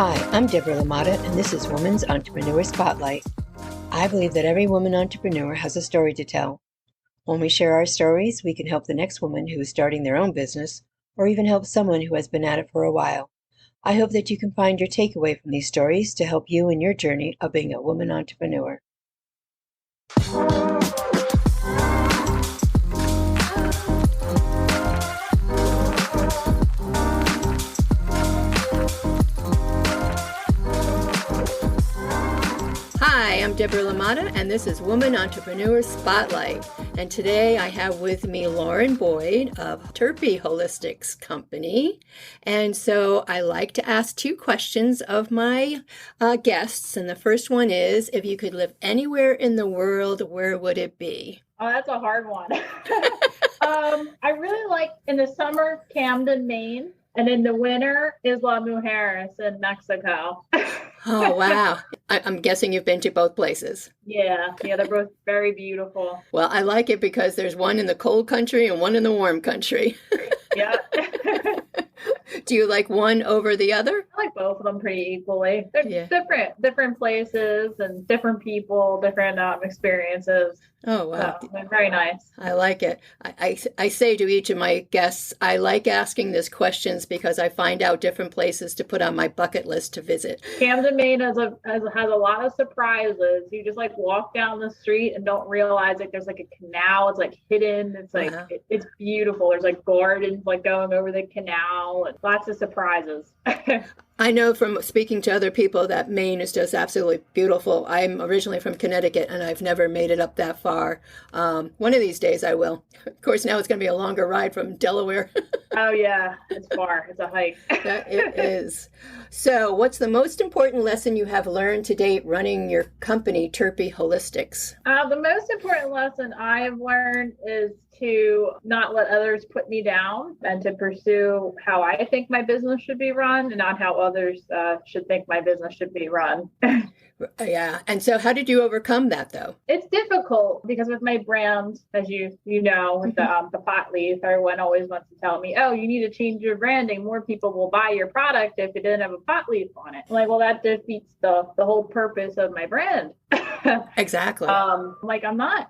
Hi, I'm Deborah Lamata, and this is Women's Entrepreneur Spotlight. I believe that every woman entrepreneur has a story to tell. When we share our stories, we can help the next woman who is starting their own business, or even help someone who has been at it for a while. I hope that you can find your takeaway from these stories to help you in your journey of being a woman entrepreneur. Hi, I'm Deborah Lamata, and this is Woman Entrepreneur Spotlight. And today I have with me Lauren Boyd of Terpy Holistcs company. And so I like to ask two questions of my guests. And the first one is, if you could live anywhere in the world, where would it be? Oh, that's a hard one. I really like in the summer, Camden, Maine, and in the winter, Isla Mujeres in Mexico. Oh, wow. I'm guessing you've been to both places. Yeah, they're both very beautiful. Well, I like it because there's one in the cold country and one in the warm country. Yeah. Do you like one over the other? I like both of them pretty equally. They're different places and different people, different experiences. Oh, wow. So they're very nice. I like it. I say to each of my guests, I like asking these questions because I find out different places to put on my bucket list to visit. Camden, Maine has a lot of surprises. You just like walk down the street and don't realize like there's like a canal. It's like hidden. It's like it's beautiful. There's like gardens like going over the canal and lots of surprises. I know from speaking to other people that Maine is just absolutely beautiful. I'm originally from Connecticut, and I've never made it up that far. One of these days I will. Of course, now it's going to be a longer ride from Delaware. Oh, yeah. It's far. It's a hike. It is. So what's the most important lesson you have learned to date running your company, Terpy Holistcs? The most important lesson I have learned is to not let others put me down and to pursue how I think my business should be run and not how others should think my business should be run. Yeah. And so how did you overcome that, though? It's difficult because with my brand, as you know, with the pot leaf, everyone always wants to tell me, oh, you need to change your branding. More people will buy your product if it didn't have a pot leaf on it. I'm like, well, that defeats the whole purpose of my brand. Exactly. I'm not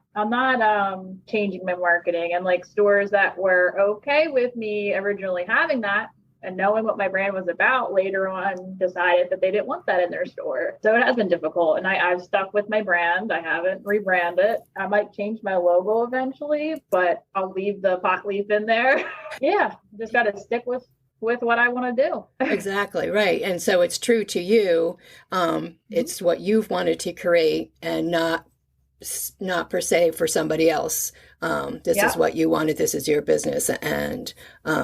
changing my marketing, and like stores that were okay with me originally having that and knowing what my brand was about later on decided that they didn't want that in their store. So it has been difficult, and I've stuck with my brand. I haven't rebranded. I might change my logo eventually, but I'll leave the pot leaf in there. Yeah, just got to stick with what I want to do. Exactly, right. And so it's true to you. It's what you've wanted to create and not per se for somebody else. This is what you wanted. This is your business, and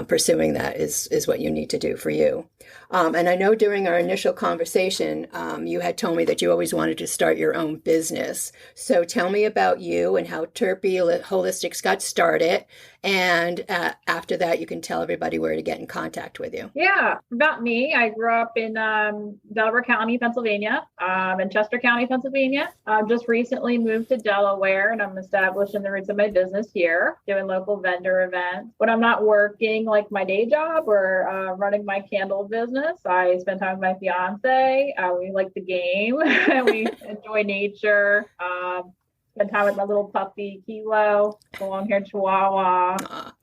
pursuing that is what you need to do for you. And I know during our initial conversation, you had told me that you always wanted to start your own business. So tell me about you and how Terpy Holistcs got started. And after that, you can tell everybody where to get in contact with you. Yeah, about me. I grew up in Delaware County, Pennsylvania, in Chester County, Pennsylvania. Just recently moved to Delaware, and I'm establishing the roots of my business here, doing local vendor events. When I'm not working like my day job or running my candle business, I spend time with my fiance. We like the game. We enjoy nature. Spend time with my little puppy, Kilo, the long-haired Chihuahua,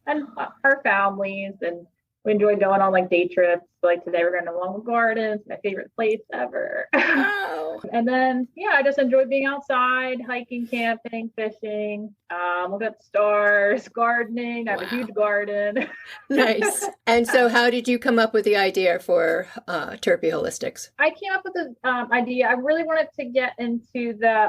and our families. And we enjoy going on like day trips. Like today, we're going to Longwood Gardens, my favorite place ever. Wow. And then, I just enjoy being outside, hiking, camping, fishing, look at the stars, gardening. I have a huge garden. Nice. And so how did you come up with the idea for Terpy Holistcs? I came up with the idea. I really wanted to get into the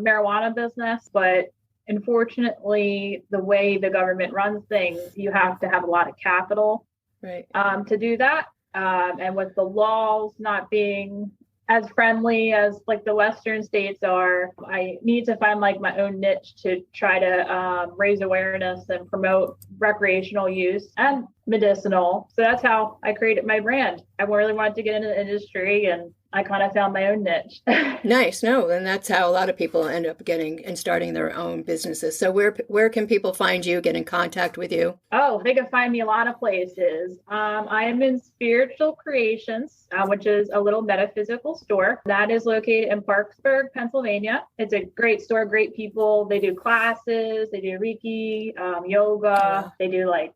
marijuana business, but unfortunately, the way the government runs things, you have to have a lot of capital to do that. And with the laws not being as friendly as like the Western states are, I need to find like my own niche to try to raise awareness and promote recreational use and medicinal. So that's how I created my brand. I really wanted to get into the industry, and I kind of found my own niche. Nice. No, and that's how a lot of people end up getting and starting their own businesses. So where can people find you, get in contact with you? Oh, they can find me a lot of places. I am in Spiritual Creations, which is a little metaphysical store that is located in Parkersburg, Pennsylvania. It's a great store, great people. They do classes, they do Reiki, yoga, Wow. they do like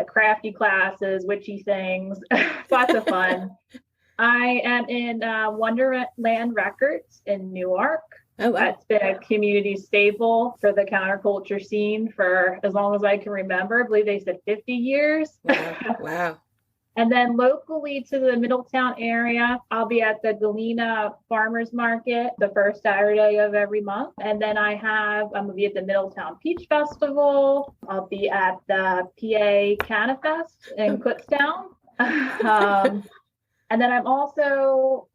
crafty classes, witchy things. Lots of fun. I am in Wonderland Records in Newark. Oh, wow. It's been a community staple for the counterculture scene for as long as I can remember. I believe they said 50 years. Wow. Wow. And then locally to the Middletown area, I'll be at the Galena Farmers Market the first Saturday of every month. And then I'm going to be at the Middletown Peach Festival. I'll be at the PA Canafest in Kutztown. And then I'm also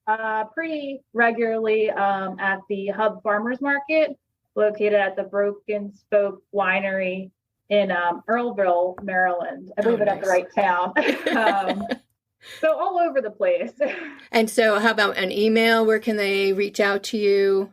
pretty regularly at the Hub Farmers Market, located at the Broken Spoke Winery in Earlville, Maryland. I believe nice. at the right town. So all over the place. And so how about an email? Where can they reach out to you?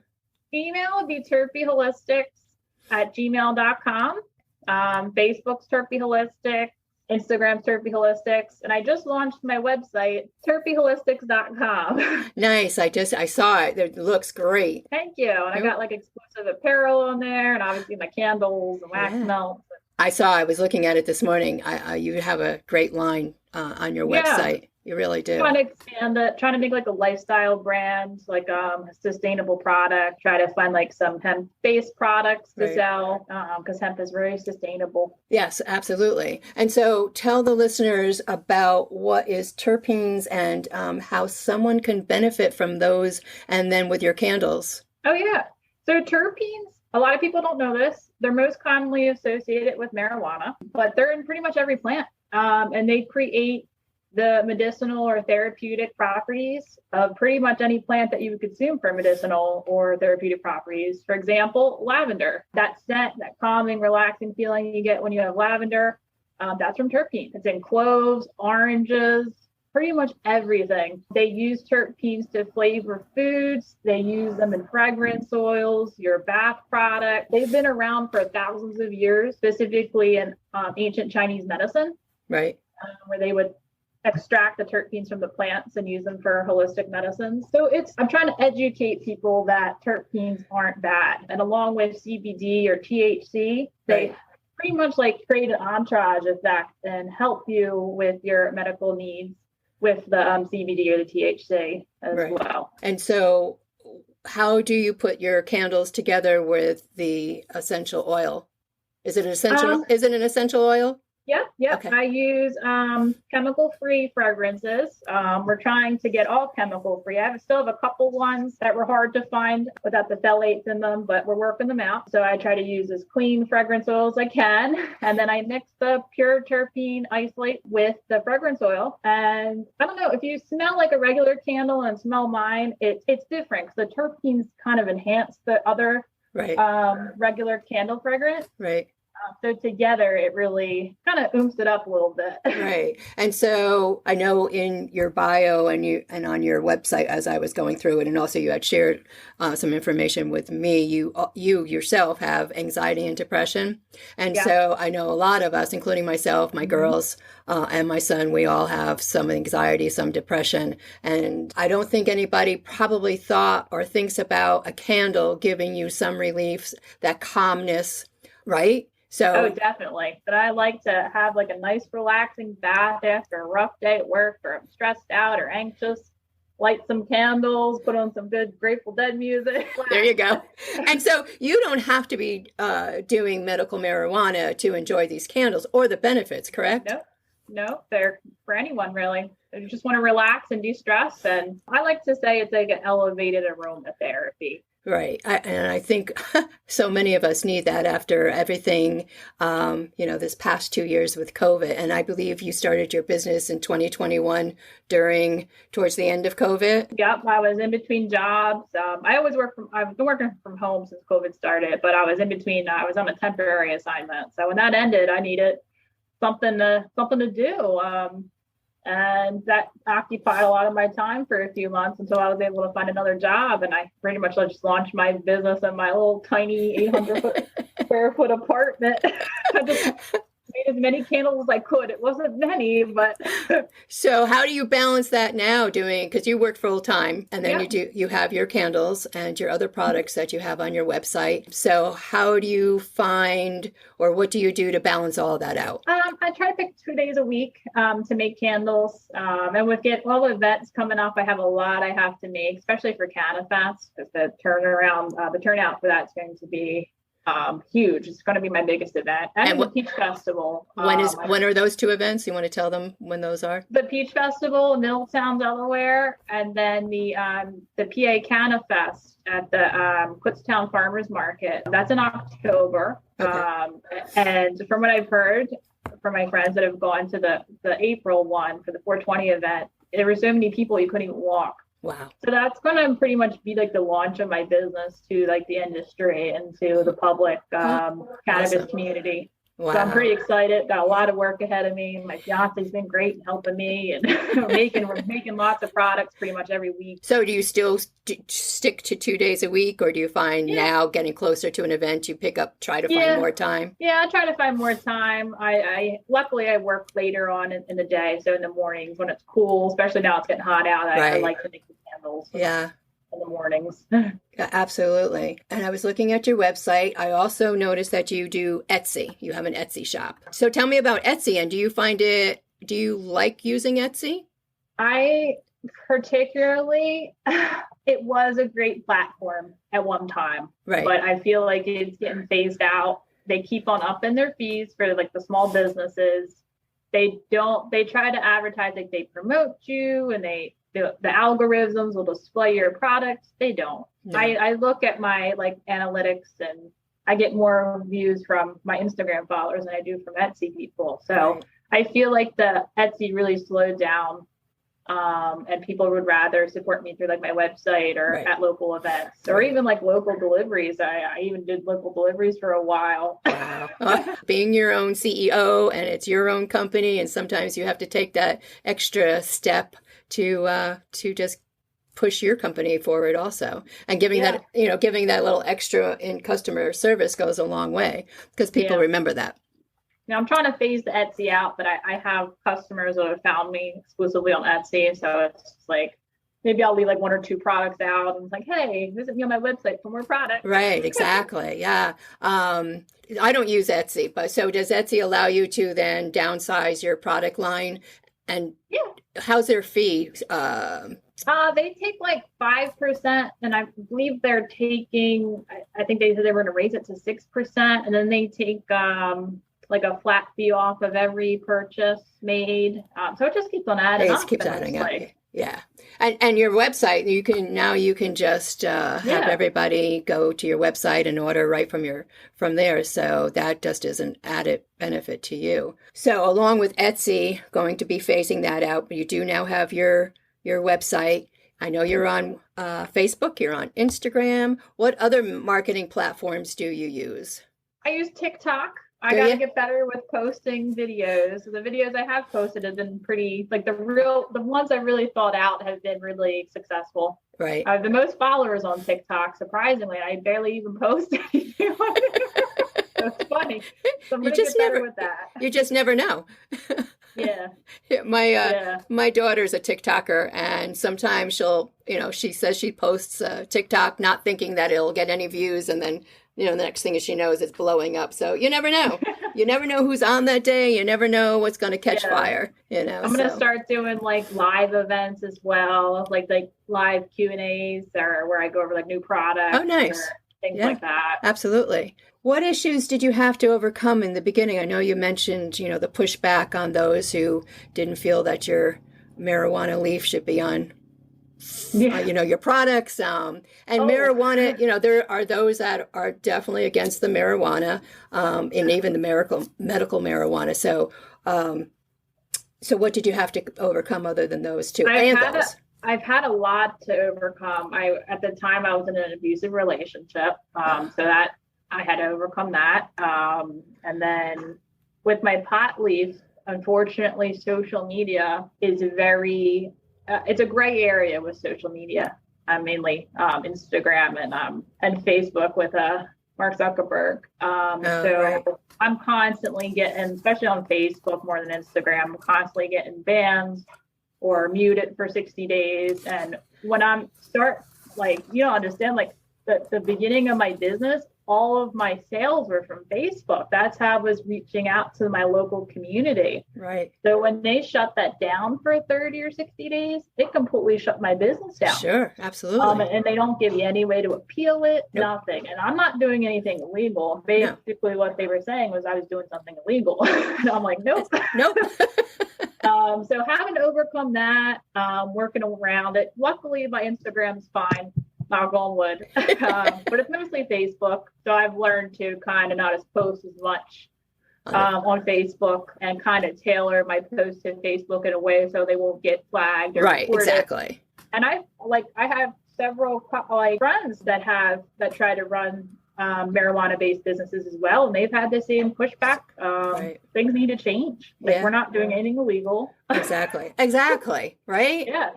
Email would be terpyholistics@gmail.com. Facebook's Terpy Holistics. Instagram's Terpy Holistics, and I just launched my website, terpyholistics.com. Nice. I saw it. It looks great. Thank you. And I got like exclusive apparel on there, and obviously my candles and wax melts. I was looking at it this morning. You have a great line on your website. You really do. Trying to expand it, trying to make like a lifestyle brand, like a sustainable product, try to find like some hemp-based products to sell, because hemp is very sustainable. Yes, absolutely. And so tell the listeners about what is terpenes and how someone can benefit from those, and then with your candles. Oh, yeah. So terpenes, a lot of people don't know this. They're most commonly associated with marijuana, but they're in pretty much every plant. And they create the medicinal or therapeutic properties of pretty much any plant that you would consume for medicinal or therapeutic properties. For example, lavender, that scent, that calming, relaxing feeling you get when you have lavender, that's from terpenes. It's in cloves, oranges, pretty much everything. They use terpenes to flavor foods. They use them in fragrance oils, your bath product. They've been around for thousands of years, specifically in ancient Chinese medicine, right? Where they would extract the terpenes from the plants and use them for holistic medicines. So I'm trying to educate people that terpenes aren't bad. And along with CBD or THC, they pretty much like create an entourage effect and help you with your medical needs with the CBD or the THC as well. And so how do you put your candles together with the essential oil? Is it an essential oil? Yeah. Okay. I use chemical-free fragrances. We're trying to get all chemical-free. I still have a couple ones that were hard to find without the phthalates in them, but we're working them out. So I try to use as clean fragrance oil as I can. And then I mix the pure terpene isolate with the fragrance oil. And I don't know, if you smell like a regular candle and smell mine, it's different because the terpenes kind of enhance the other regular candle fragrance. Right. So together, it really kind of oomps it up a little bit. Right. And so I know in your bio and on your website, as I was going through it, and also you had shared some information with me, you yourself have anxiety and depression. And so I know a lot of us, including myself, my girls, and my son, we all have some anxiety, some depression. And I don't think anybody probably thought or thinks about a candle giving you some relief, that calmness, right? So definitely. But I like to have like a nice relaxing bath after a rough day at work, or I'm stressed out or anxious. Light some candles, put on some good Grateful Dead music. There you go. And so you don't have to be doing medical marijuana to enjoy these candles or the benefits, correct? No, they're for anyone really. They just want to relax and de-stress. And I like to say it's like an elevated aromatherapy. Right. And I think so many of us need that after everything, this past 2 years with COVID. And I believe you started your business in 2021 towards the end of COVID. Yep. I was in between jobs. I've been working from home since COVID started, but I was in between. I was on a temporary assignment. So when that ended, I needed something to do. And that occupied a lot of my time for a few months until I was able to find another job. And I pretty much just launched my business in my little tiny 800 square foot apartment. I just made as many candles as I could. It wasn't many, but So how do you balance that now because you work full time and then you have your candles and your other products that you have on your website. So how do you find, or what do you do to balance all that out? I try to pick 2 days a week to make candles. And with all the events coming up, I have a lot I have to make, especially for CannaFest, because the turnout for that's going to be huge. It's going to be my biggest event. And the Peach Festival. When are those two events? You want to tell them when those are? The Peach Festival in Middletown, Delaware, and then the PA CannaFest at the Kutztown Farmers Market. That's in October. Okay. And from what I've heard from my friends that have gone to the April one for the 420 event, there were so many people you couldn't even walk. Wow. So that's going to pretty much be like the launch of my business to like the industry and to the public cannabis community. Wow. So I'm pretty excited. Got a lot of work ahead of me. My fiance's been great in helping me and we're making lots of products pretty much every week. So do you still stick to 2 days a week, or do you find now getting closer to an event, you try to find more time? Yeah, I try to find more time. Luckily I work later on in the day. So in the mornings when it's cool, especially now it's getting hot out, I like to make the candles. Yeah. In the mornings. Absolutely. And I was looking at your website. I also noticed that you do Etsy. You have an Etsy shop. So tell me about Etsy, and do you like using Etsy? I particularly, it was a great platform at one time, right? But I feel like it's getting phased out. They keep on upping their fees for like the small businesses. They try to advertise like they promote you, and the algorithms will display your products. They don't. No. I look at my like analytics, and I get more views from my Instagram followers than I do from Etsy people. So I feel like the Etsy really slowed down, and people would rather support me through like my website or at local events or even like local deliveries. I even did local deliveries for a while. Wow. Being your own CEO, and it's your own company, and sometimes you have to take that extra step to just push your company forward also, and giving that little extra in customer service goes a long way, because people remember that. Now I'm trying to phase the Etsy out, but I have customers that have found me exclusively on Etsy, so it's like maybe I'll leave like 1 or 2 products out, and it's like, hey, visit me on my website for more products. Right, exactly. Yeah. I don't use Etsy, but so does Etsy allow you to then downsize your product line? And how's their fee? They take like 5%, and I believe they're taking, I think they said they were going to raise it to 6%, and then they take like a flat fee off of every purchase made. So it just keeps on adding up. It keeps adding up. Yeah. And your website, you can just have everybody go to your website and order right from there. So that just is an added benefit to you. So along with Etsy going to be phasing that out, but you do now have your website. I know you're on Facebook, you're on Instagram. What other marketing platforms do you use? I use TikTok. I got to get better with posting videos. The videos I have posted have been pretty, like the ones I really thought out have been really successful. Right. I have the most followers on TikTok, surprisingly. I barely even post anything on it. It's funny. So I'm going to get better with that. You just never know. Yeah. My daughter's a TikToker, and sometimes she says she posts TikTok not thinking that it'll get any views, and then the next thing she knows, it's blowing up. So you never know. You never know who's on that day. You never know what's going to catch fire. I'm going to start doing like live events as well, like live Q&As or where I go over like new products. Oh, nice. Things like that. Absolutely. What issues did you have to overcome in the beginning? I know you mentioned, the pushback on those who didn't feel that your marijuana leaf should be on your products, and marijuana, there are those that are definitely against the marijuana, and even the medical marijuana. So what did you have to overcome other than those two? I've had a lot to overcome. At the time I was in an abusive relationship. So that I had to overcome that. And then with my pot leaf, unfortunately, social media is it's a gray area with social media, mainly Instagram and Facebook with Mark Zuckerberg. Right. I'm constantly getting, especially on Facebook more than Instagram, I'm constantly getting bans or muted for 60 days. And when you don't understand, like the beginning of my business, all of my sales were from Facebook. That's how I was reaching out to my local community. Right. So when they shut that down for 30 or 60 days, it completely shut my business down. Sure, absolutely. And they don't give you any way to appeal it, Nope. nothing. And I'm not doing anything illegal. Basically, what they were saying was I was doing something illegal. And I'm like, nope. Nope. So having to overcome that, working around it. Luckily, my Instagram's fine. Knock on wood. But it's mostly Facebook. So I've learned to kind of not post as much on Facebook and kind of tailor my posts to Facebook in a way so they won't get flagged or right, reported. exactly. And I have several friends that try to run marijuana-based businesses as well, and they've had the same pushback. Right. Things need to change. We're not doing anything illegal. Exactly. Right? Yeah.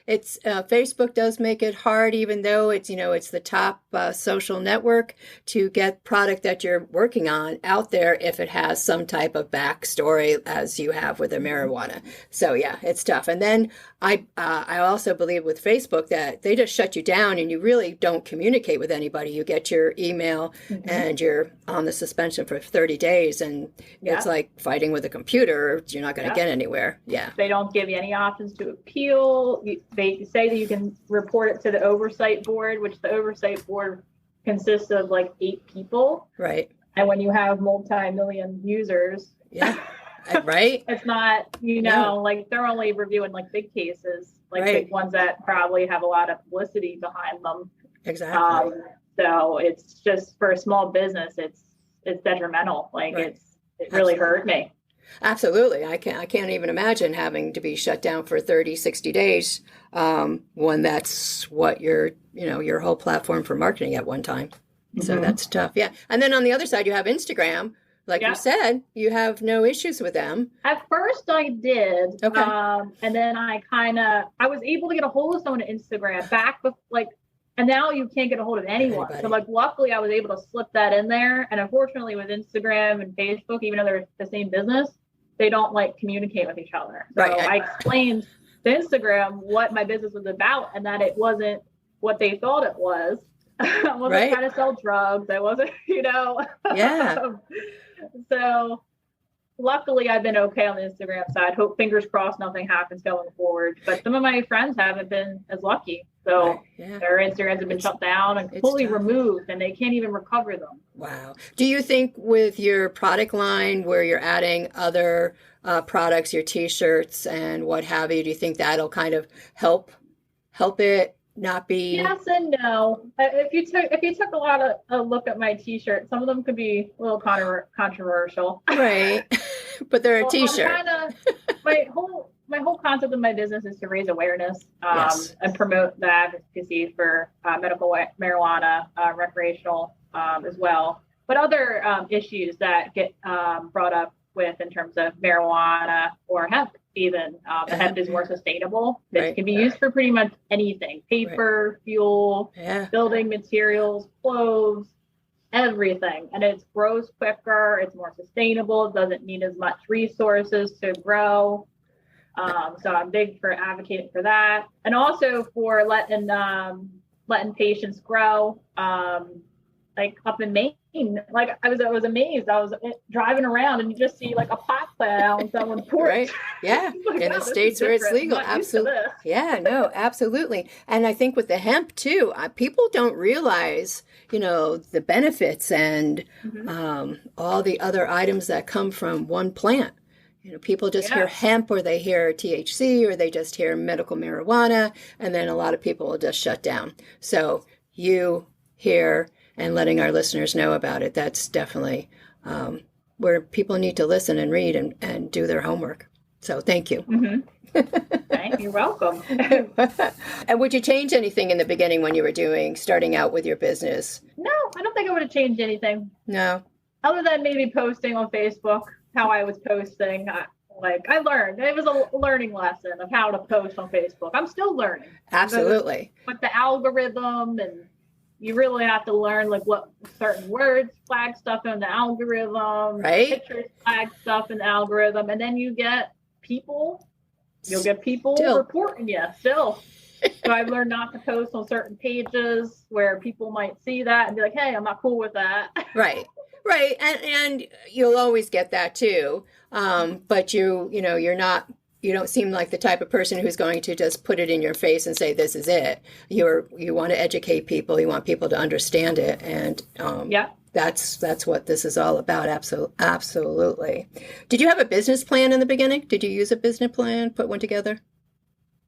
It's Facebook does make it hard, even though it's the top social network, to get product that you're working on out there if it has some type of backstory, as you have with the marijuana. So yeah, it's tough. And then I also believe with Facebook that they just shut you down and you really don't communicate with anybody. You get your email and you're on the suspension for 30 days, and it's like fighting with a computer. You're not going to get anywhere. Yeah. They don't give you any options to appeal. They say that you can report it to the oversight board, which the oversight board consists of like 8 people. Right. And when you have multi-million users, right. It's not, like they're only reviewing like big cases, like big ones that probably have a lot of publicity behind them. Exactly. So it's just for a small business, it's detrimental. Like it really hurt me. Absolutely. I can't even imagine having to be shut down for 30, 60 days when that's what your whole platform for marketing at one time. So that's tough. Yeah. And then on the other side, you have Instagram. Like you said, you have no issues with them. At first I did. Okay. And then I was able to get a hold of someone on Instagram and now you can't get a hold of anyone. Anybody. So luckily I was able to slip that in there. And unfortunately with Instagram and Facebook, even though they're the same business, they don't communicate with each other. So I explained to Instagram what my business was about and that it wasn't what they thought it was. I wasn't trying to sell drugs. I wasn't, Yeah. So luckily I've been okay on the Instagram side. Hope, fingers crossed, nothing happens going forward. But some of my friends haven't been as lucky. So their Instagrams have been shut down and completely removed, and they can't even recover them. Wow. Do you think with your product line where you're adding other products, your T-shirts and what have you, do you think that'll kind of help it not be? Yes and no. If you took a look at my T-shirt, some of them could be a little controversial. Right. But they're a T-shirt. My whole concept of my business is to raise awareness and promote the advocacy for medical marijuana, recreational as well. But other issues that get brought up with in terms of marijuana or hemp, even the hemp is more sustainable. It can be used for pretty much anything: paper, fuel, building materials, clothes, everything. And it grows quicker. It's more sustainable. It doesn't need as much resources to grow. So I'm big for advocating for that, and also for letting patients grow. Up in Maine, I was amazed. I was driving around and you just see a pot plant out on someone's porch. Right. Yeah. In the states where it's legal. Absolutely. Yeah, no, absolutely. And I think with the hemp too, people don't realize, the benefits and all the other items that come from one plant. People just hear hemp, or they hear THC, or they just hear medical marijuana, and then a lot of people will just shut down. So you hear and letting our listeners know about it, that's definitely where people need to listen and read and do their homework. So thank you. You're welcome. And would you change anything in the beginning when you were starting out with your business? No, I don't think I would have changed anything. No. other than maybe posting on Facebook, how I was posting, I learned. It was a learning lesson of how to post on Facebook. I'm still learning. Absolutely. But the algorithm, and you really have to learn like what certain words flag stuff in the algorithm, right? Pictures flag stuff in the algorithm, and then you'll get people reporting you still. So I've learned not to post on certain pages where people might see that and be like, hey, I'm not cool with that. Right. Right. And you'll always get that too. But you don't seem like the type of person who's going to just put it in your face and say, this is it. You want to educate people. You want people to understand it. And that's what this is all about. Absolutely. Did you have a business plan in the beginning? Did you use a business plan, put one together?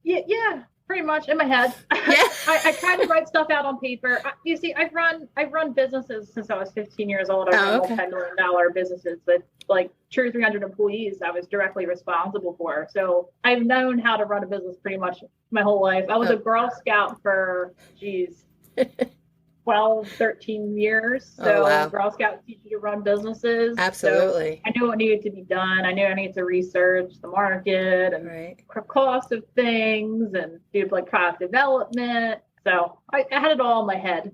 Yeah. Pretty much in my head. Yeah. I try to write stuff out on paper. You see, I've run businesses since I was 15 years old. I run multi-million-dollar businesses with like 200 or 300 employees I was directly responsible for. So I've known how to run a business pretty much my whole life. I was a Girl Scout for, 12, 13 years. So wow. Girl Scouts teach you to run businesses. Absolutely. So I knew what needed to be done. I knew I needed to research the market and cost of things and do like product development. So I had it all in my head.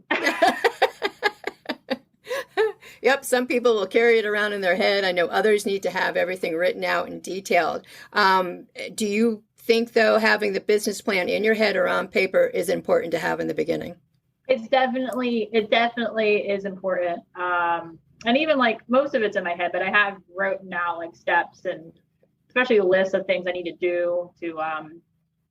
Yep, some people will carry it around in their head. I know others need to have everything written out and detailed. Do you think, though, having the business plan in your head or on paper is important to have in the beginning? It definitely is important. And even like most of it's in my head, but I have written out like steps and especially a list of things I need to do to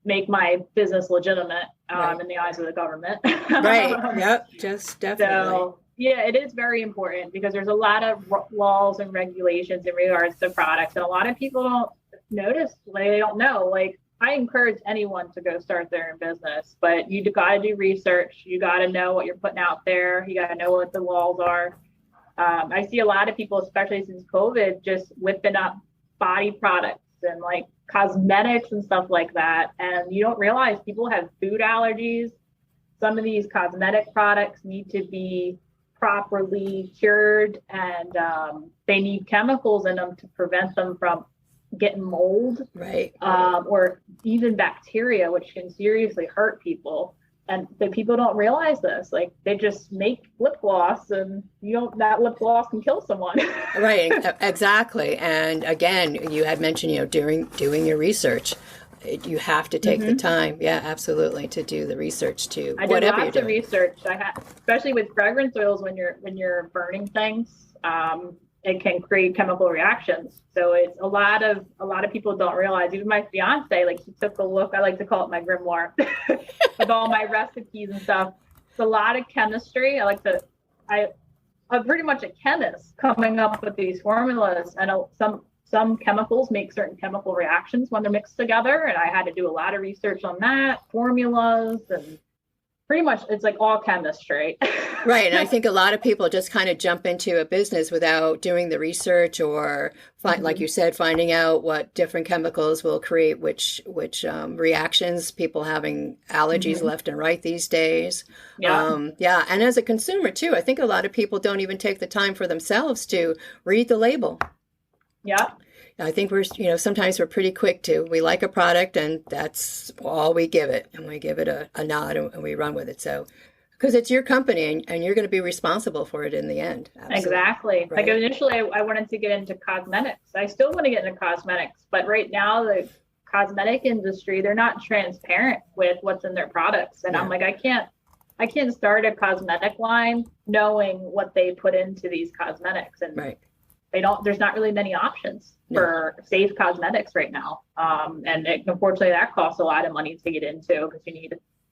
make my business legitimate in the eyes of the government. Right. Yep. Just definitely. So yeah, it is very important because there's a lot of laws and regulations in regards to products, and a lot of people don't notice. They don't know. Like, I encourage anyone to go start their own business, but you got to do research. You got to know what you're putting out there. You got to know what the laws are. I see a lot of people, especially since COVID, just whipping up body products and like cosmetics and stuff like that. And you don't realize people have food allergies. Some of these cosmetic products need to be properly cured, and they need chemicals in them to prevent them from getting mold, right? Or even bacteria, which can seriously hurt people. And the people don't realize this. Like, they just make lip gloss, and that lip gloss can kill someone. Right, exactly. And again, you had mentioned, doing your research, you have to take the time. Yeah, absolutely, to do the research too. I did lots of research. Especially with fragrance oils, when you're burning things. It can create chemical reactions. So it's a lot of people don't realize. Even my fiance, like, he took a look. I like to call it my grimoire of all my recipes and stuff. It's a lot of chemistry. I'm pretty much a chemist coming up with these formulas, and some chemicals make certain chemical reactions when they're mixed together. And I had to do a lot of research on that, formulas, and pretty much it's like all chemistry. Right. And I think a lot of people just kind of jump into a business without doing the research or, like you said, finding out what different chemicals will create which reactions, people having allergies left and right these days. Yeah. And as a consumer, too, I think a lot of people don't even take the time for themselves to read the label. Yeah. I think sometimes we're pretty quick we like a product and that's all we give it, and we give it a nod and we run with it. So, because it's your company and you're going to be responsible for it in the end. Absolutely. Exactly. Right. Like, initially I wanted to get into cosmetics. I still want to get into cosmetics, but right now the cosmetic industry, they're not transparent with what's in their products. And I'm like, I can't start a cosmetic line knowing what they put into these cosmetics. And there's not really many options for safe cosmetics right now. And unfortunately that costs a lot of money to get into, because you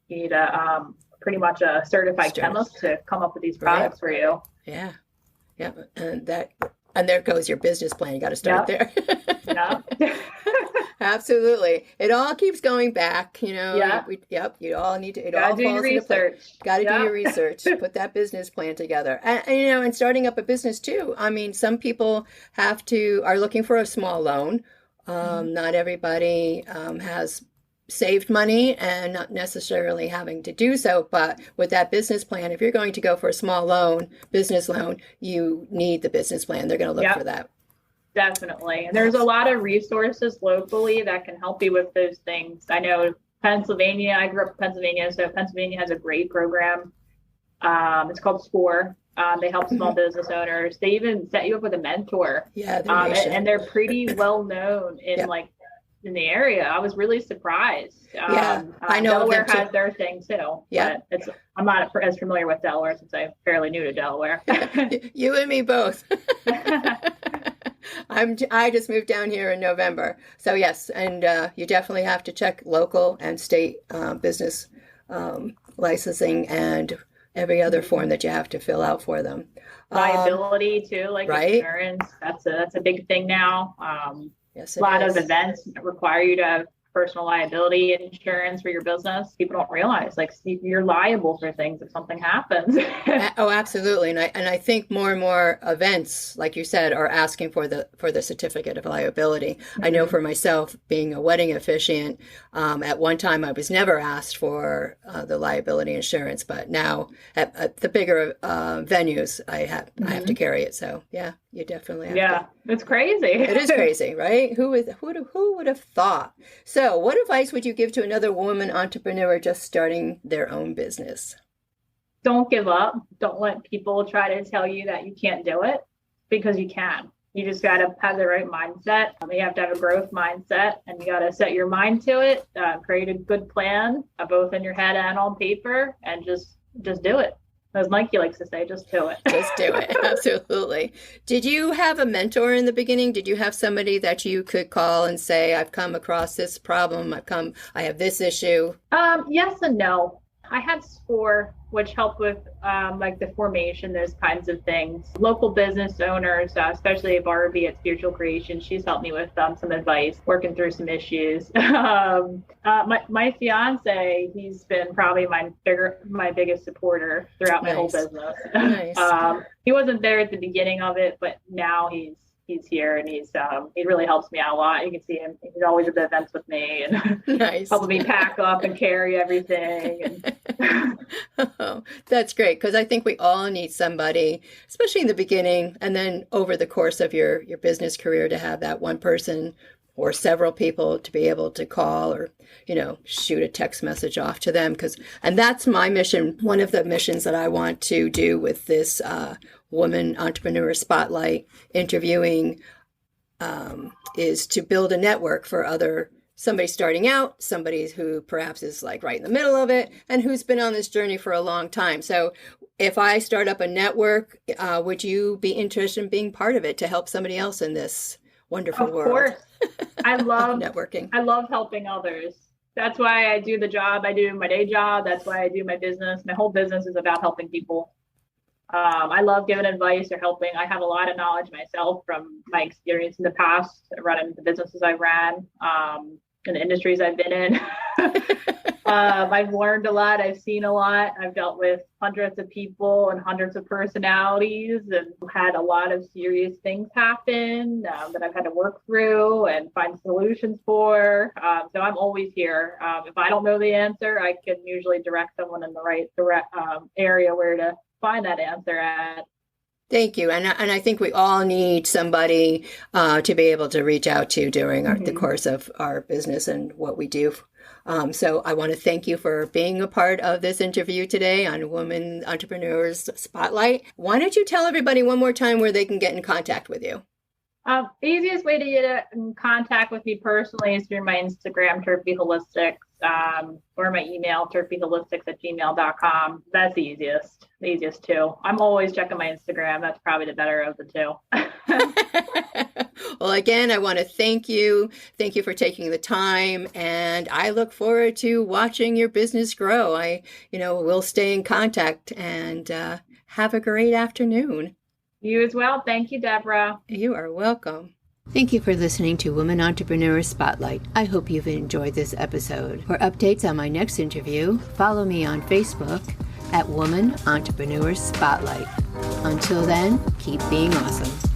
need a pretty much a certified chemist to come up with these products for you. Yeah. Yeah. And there goes your business plan. You got to start there. Yeah. Absolutely. It all keeps going back, You all need to, gotta do your research. Got to do your research, put that business plan together. And starting up a business too. I mean, some people are looking for a small loan. Not everybody has saved money and not necessarily having to do so. But with that business plan, if you're going to go for a small loan, business loan, you need the business plan. They're going to look for that. Definitely. And there's a lot of resources locally that can help you with those things. I know Pennsylvania, I grew up in Pennsylvania, so Pennsylvania has a great program. It's called SCORE. They help small business owners. They even set you up with a mentor. Yeah, and they're pretty well known in in the area. I was really surprised. I know Delaware has their thing too. Yeah, I'm not as familiar with Delaware since I'm fairly new to Delaware. You and me both. I just moved down here in November, so yes, and you definitely have to check local and state business licensing and every other form that you have to fill out for them. Liability too, like insurance. That's a big thing now. Yes, a lot of events require you to have personal liability insurance for your business. People don't realize, like, you're liable for things if something happens. Oh, absolutely. And I think more and more events, like you said, are asking for the certificate of liability. Mm-hmm. I know for myself, being a wedding officiant, at one time I was never asked for the liability insurance, but now at the bigger venues, I have to carry it. So yeah, you definitely have to. It's crazy. It is crazy, right? Who would have thought? So what advice would you give to another woman entrepreneur just starting their own business? Don't give up. Don't let people try to tell you that you can't do it, because you can. You just got to have the right mindset. You have to have a growth mindset, and you got to set your mind to it, create a good plan, both in your head and on paper, and just do it. As Mikey likes to say, just do it. Just do it. Absolutely. Did you have a mentor in the beginning? Did you have somebody that you could call and say, I've come across this problem. I have this issue? Yes and no. I had SCORE, which helped with like the formation, those kinds of things. Local business owners, especially Barbie at Spiritual Creation, she's helped me with some advice, working through some issues. My fiance, he's been probably my biggest supporter throughout my whole business. Nice. He wasn't there at the beginning of it, but now he's here, and he really helps me out a lot. You can see him; he's always at the events with me and helping me pack up and carry everything. Oh, that's great, because I think we all need somebody, especially in the beginning, and then over the course of your business career, to have that one person or several people to be able to call or, shoot a text message off to them. And that's my mission. One of the missions that I want to do with this Woman Entrepreneur Spotlight interviewing is to build a network for somebody starting out, somebody who perhaps is like right in the middle of it, and who's been on this journey for a long time. So if I start up a network, would you be interested in being part of it to help somebody else in this wonderful world? Of course. I love networking. I love helping others. That's why I do the job I do, my day job. That's why I do my business. My whole business is about helping people. I love giving advice or helping. I have a lot of knowledge myself from my experience in the past, running the businesses I ran, in the industries I've been in. I've learned a lot. I've seen a lot. I've dealt with hundreds of people and hundreds of personalities, and had a lot of serious things happen that I've had to work through and find solutions for. So I'm always here. If I don't know the answer, I can usually direct someone in the right area where to find that answer at. Thank you. And I think we all need somebody to be able to reach out to during the course of our business and what we do. So I want to thank you for being a part of this interview today on Women Entrepreneurs Spotlight. Why don't you tell everybody one more time where they can get in contact with you? The easiest way to get in contact with me personally is through my Instagram, Terpy Holistcs, or my email, terpyholistics@gmail.com. That's the easiest too. I'm always checking my Instagram. That's probably the better of the two. Well, again, I want to thank you. Thank you for taking the time, and I look forward to watching your business grow. We'll stay in contact, and have a great afternoon. You as well. Thank you, Deborah. You are welcome. Thank you for listening to Women Entrepreneurs Spotlight. I hope you've enjoyed this episode. For updates on my next interview, follow me on Facebook at Woman Entrepreneurs Spotlight. Until then, keep being awesome.